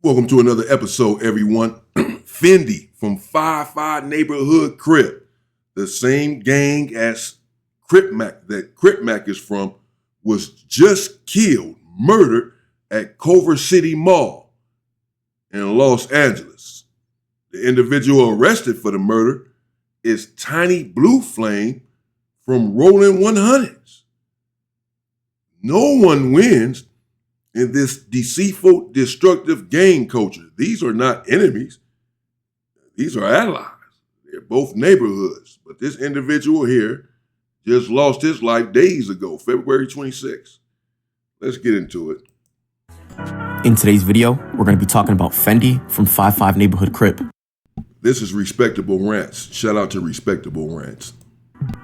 Welcome to another episode, everyone. Fendi from 5-5 Neighborhood Crip, the same gang as Crip Mac that Crip Mac is from, was just killed, murdered at Culver City Mall in Los Angeles. The individual arrested for the murder is Tiny Blue Flame from Rollin 100's. No one wins in this deceitful, destructive gang culture. These are not enemies. These are allies. They're both neighborhoods. But this individual here just lost his life days ago, February 26th. Let's get into it. In today's video, we're going to be talking about Fendi from 5-5 Neighborhood Crip. This is Respectable Rants. Shout out to Respectable Rants.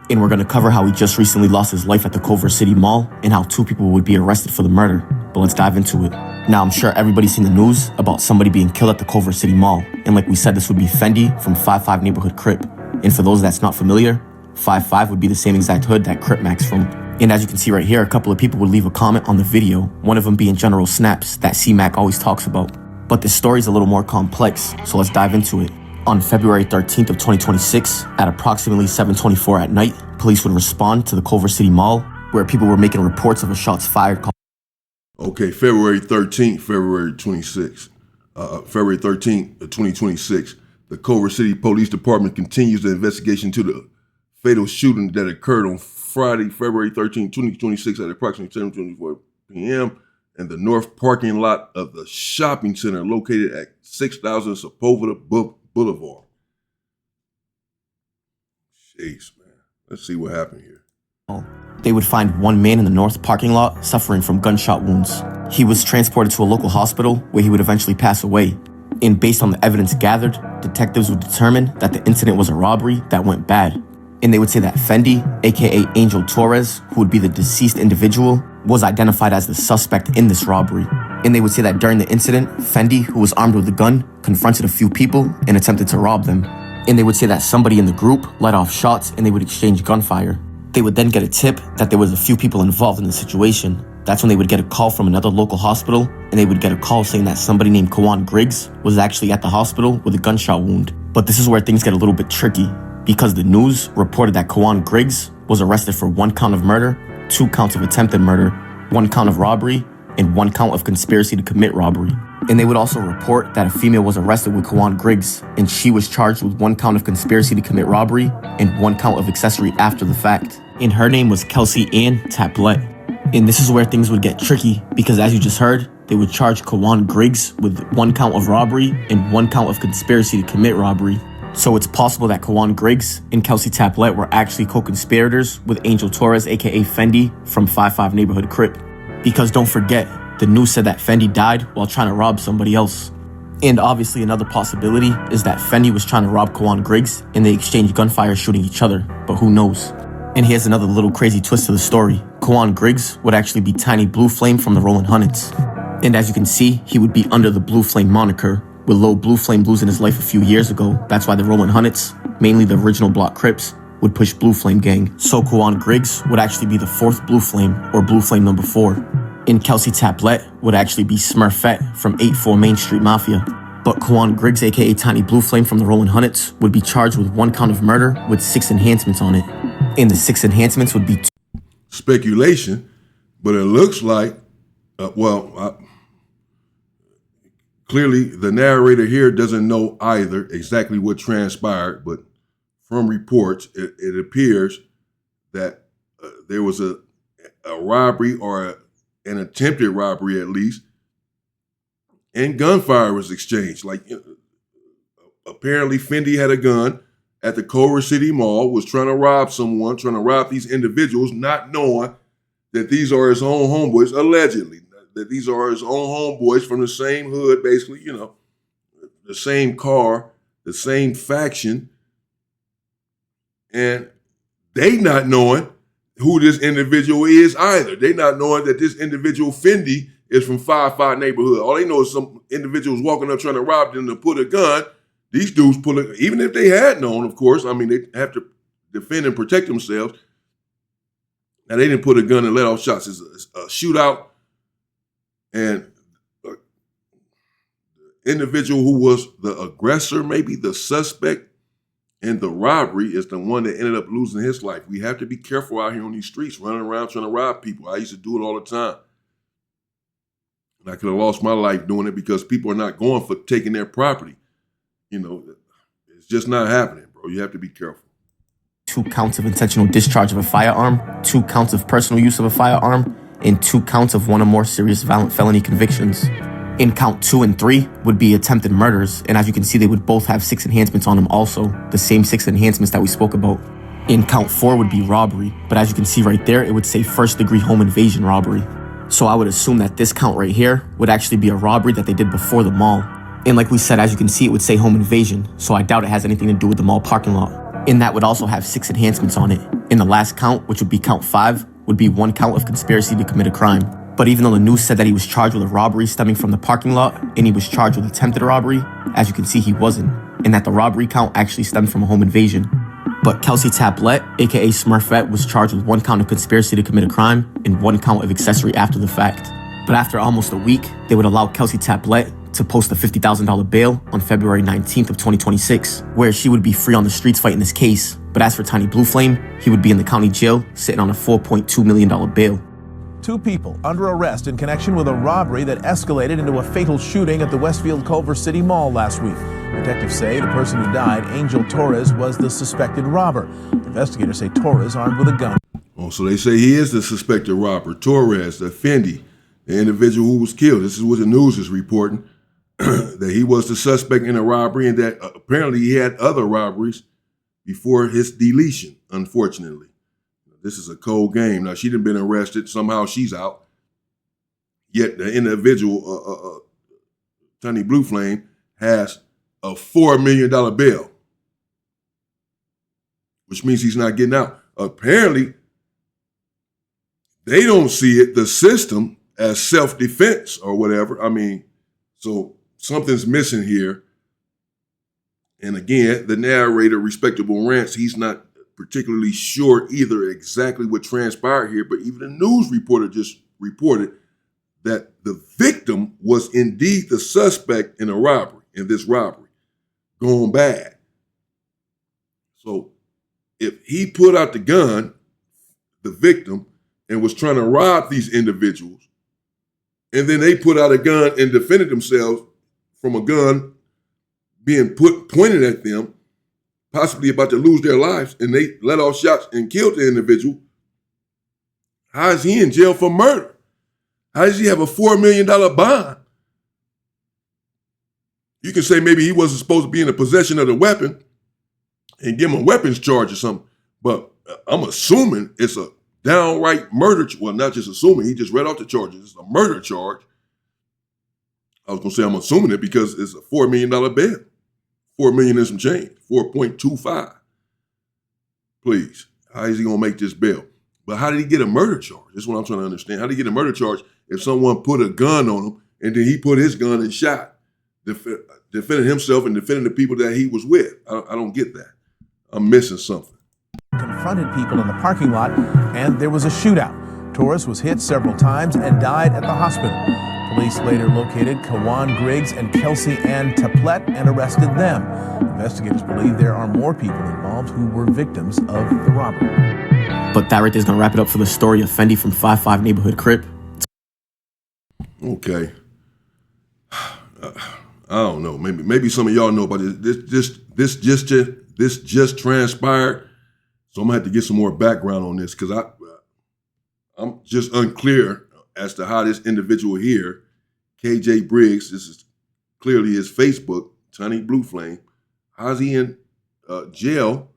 And we're going to cover how he just recently lost his life at the Culver City Mall and how 2 people would be arrested for the murder. But let's dive into it. Now, I'm sure everybody's seen the news about somebody being killed at the Culver City Mall. And like we said, this would be Fendi from 5-5 Neighborhood Crip. And for those that's not familiar, 5-5 would be the same exact hood that Crip Mac's from. And as you can see right here, a couple of people would leave a comment on the video, one of them being General Snaps that C-Mac always talks about. But this story's a little more complex, so let's dive into it. On February 13th of 2026, at approximately 7:24 at night, police would respond to the Culver City Mall, where people were making reports of a shots fired call. Okay, February 13th, February 26th. February 13th, 2026, the Culver City Police Department continues the investigation to the fatal shooting that occurred on Friday, February 13th, 2026 at approximately 7:24 p.m. in the north parking lot of the shopping center located at 6000 Sepulveda Boulevard. Jeez, man. Let's see what happened here. They would find one man in the north parking lot suffering from gunshot wounds. He was transported to a local hospital where he would eventually pass away. And based on the evidence gathered, detectives would determine that the incident was a robbery that went bad. And they would say that Fendi, aka Angel Torres, who would be the deceased individual, was identified as the suspect in this robbery. And they would say that during the incident, Fendi, who was armed with a gun, confronted a few people and attempted to rob them. And they would say that somebody in the group let off shots and they would exchange gunfire. They would then get a tip that there was a few people involved in the situation. That's when they would get a call from another local hospital, and they would get a call saying that somebody named Kawan Griggs was actually at the hospital with a gunshot wound. But this is where things get a little bit tricky, because the news reported that Kawan Griggs was arrested for 1 count of murder, 2 counts of attempted murder, 1 count of robbery, and 1 count of conspiracy to commit robbery. And they would also report that a female was arrested with Kawan Griggs, and she was charged with 1 count of conspiracy to commit robbery and 1 count of accessory after the fact. And her name was Kelsey Ann Taplet. And this is where things would get tricky, because as you just heard, they would charge Kawan Griggs with 1 count of robbery and 1 count of conspiracy to commit robbery. So it's possible that Kawan Griggs and Kelsey Taplet were actually co-conspirators with Angel Torres, aka Fendi, from 5-5 Neighborhood Crip. Because don't forget, the news said that Fendi died while trying to rob somebody else. And obviously another possibility is that Fendi was trying to rob Kawan Griggs and they exchanged gunfire shooting each other, but who knows? And here's another little crazy twist to the story. Kawan Griggs would actually be Tiny Blue Flame from the Rollin 100's. And as you can see, he would be under the Blue Flame moniker, with Lil Blue Flame losing his life a few years ago. That's why the Rollin 100's, mainly the original block Crips, would push Blue Flame gang. So Kawan Griggs would actually be the 4th Blue Flame, or Blue Flame number 4. And Kelsey Taplet would actually be Smurfette from 8-4 Main Street Mafia. But Kawan Griggs, aka Tiny Blue Flame from the Rollin 100's, would be charged with 1 count of murder with 6 enhancements on it. And the 6 enhancements would be speculation, but it looks like, clearly the narrator here doesn't know either exactly what transpired, but from reports, it appears that there was a robbery or an attempted robbery at least, and gunfire was exchanged. Like, apparently Fendi had a gun at the Culver City Mall, was trying to rob someone, trying to rob these individuals, not knowing that these are his own homeboys, allegedly, that these are his own homeboys from the same hood, basically, the same car, the same faction, and they not knowing who this individual is either. They not knowing that this individual, Fendi, is from 5-5 Neighborhood. All they know is some individuals walking up trying to rob them to put a gun. These dudes pull it, even if they had known, of course, I mean, they have to defend and protect themselves. Now, they didn't put a gun and let off shots. It's a shootout. And individual who was the aggressor, maybe the suspect in the robbery, is the one that ended up losing his life. We have to be careful out here on these streets, running around trying to rob people. I used to do it all the time. And I could have lost my life doing it because people are not going for taking their property. It's just not happening, bro. You have to be careful. 2 counts of intentional discharge of a firearm, 2 counts of personal use of a firearm, and 2 counts of 1 or more serious violent felony convictions. In count 2 and 3 would be attempted murders, and as you can see, they would both have 6 enhancements on them also, the same 6 enhancements that we spoke about. In count 4 would be robbery, but as you can see right there, it would say first-degree home invasion robbery. So I would assume that this count right here would actually be a robbery that they did before the mall. And like we said, as you can see, it would say home invasion, so I doubt it has anything to do with the mall parking lot. And that would also have 6 enhancements on it. In the last count, which would be count 5, would be 1 count of conspiracy to commit a crime. But even though the news said that he was charged with a robbery stemming from the parking lot, and he was charged with attempted robbery, as you can see, he wasn't. And that the robbery count actually stemmed from a home invasion. But Kelsey Tablett, aka Smurfette, was charged with 1 count of conspiracy to commit a crime and 1 count of accessory after the fact. But after almost a week, they would allow Kelsey Tablett to post a $50,000 bail on February 19th of 2026, where she would be free on the streets fighting this case. But as for Tiny Blue Flame, he would be in the county jail sitting on a $4.2 million bail. 2 people under arrest in connection with a robbery that escalated into a fatal shooting at the Westfield Culver City Mall last week. Detectives say the person who died, Angel Torres, was the suspected robber. Investigators say Torres armed with a gun. Oh, so they say he is the suspected robber, Torres, the Fendi, the individual who was killed. This is what the news is reporting, that he was the suspect in a robbery and that apparently he had other robberies before his deletion, unfortunately. This is a cold game. Now, she done been arrested. Somehow she's out. Yet the individual, Tiny Blue Flame, has a $4 million bail, which means he's not getting out. Apparently, they don't see it, the system, as self-defense or whatever. I mean, so something's missing here. And again, the narrator, Respectable Rants, he's not particularly sure either exactly what transpired here, but even the news reporter just reported that the victim was indeed the suspect in this robbery, going bad. So if he put out the gun, the victim, and was trying to rob these individuals, and then they put out a gun and defended themselves from a gun being pointed at them, possibly about to lose their lives, and they let off shots and killed the individual, how is he in jail for murder? How does he have a $4 million bond? You can say maybe he wasn't supposed to be in the possession of the weapon and give him a weapons charge or something, but I'm assuming it's a downright murder. Well, not just assuming, he just read off the charges. It's a murder charge. I was going to say I'm assuming it because it's a $4 million bail. $4 million and some change, 4.25. Please, how is he going to make this bail? But how did he get a murder charge? That's what I'm trying to understand. How did he get a murder charge if someone put a gun on him and then he put his gun and shot, defending himself and defending the people that he was with? I don't get that. I'm missing something. Confronted people in the parking lot, and there was a shootout. Torres was hit several times and died at the hospital. Police later located Kawan Griggs and Kelsey Ann Tablett and arrested them. Investigators believe there are more people involved who were victims of the robbery. But that right there is going to wrap it up for the story of Fendi from 5-5 Neighborhood Crip. Okay. I don't know. Maybe some of y'all know about this. This just transpired. So I'm gonna have to get some more background on this because I'm just unclear as to how this individual here, KJ Briggs, this is clearly his Facebook, Tiny Blue Flame. How's he in jail?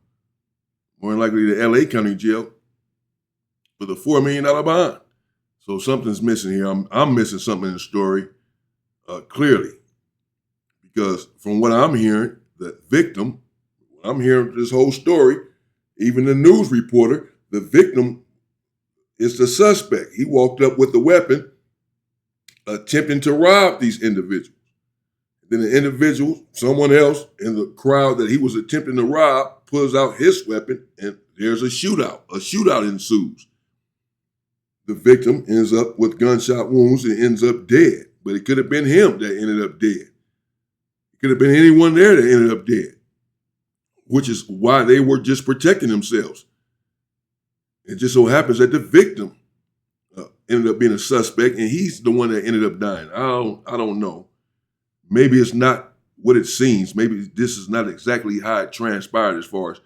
More than likely the LA County jail with a $4 million bond. So something's missing here. I'm missing something in the story, clearly. Because from what I'm hearing, the victim, I'm hearing this whole story, even the news reporter, the victim is the suspect. He walked up with the weapon, attempting to rob these individuals. Then the individual, someone else in the crowd that he was attempting to rob, pulls out his weapon, and there's a shootout. A shootout ensues. The victim ends up with gunshot wounds and ends up dead. But it could have been him that ended up dead. Could have been anyone there that ended up dead, which is why they were just protecting themselves. It just so happens that the victim ended up being a suspect, and he's the one that ended up dying. I don't know. Maybe it's not what it seems. Maybe this is not exactly how it transpired as far as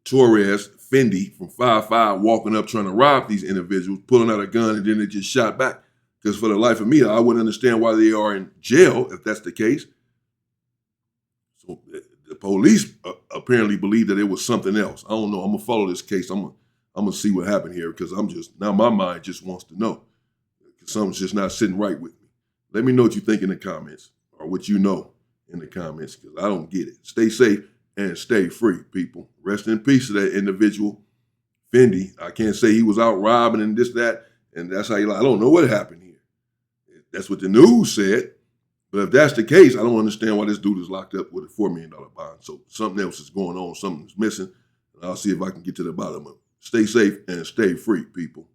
Torres, Fendi from 5'5", walking up trying to rob these individuals, pulling out a gun, and then they just shot back. Because for the life of me, I wouldn't understand why they are in jail if that's the case. So the police apparently believe that it was something else. I don't know. I'm gonna follow this case. I'm gonna see what happened here because now my mind just wants to know. Something's just not sitting right with me. Let me know what you think in the comments or what you know in the comments because I don't get it. Stay safe and stay free, people. Rest in peace to that individual, Fendi. I can't say he was out robbing and this, that, and that's how I don't know what happened here. That's what the news said. But if that's the case, I don't understand why this dude is locked up with a $4 million bond. So something else is going on, something's missing, and I'll see if I can get to the bottom of it. Stay safe and stay free, people.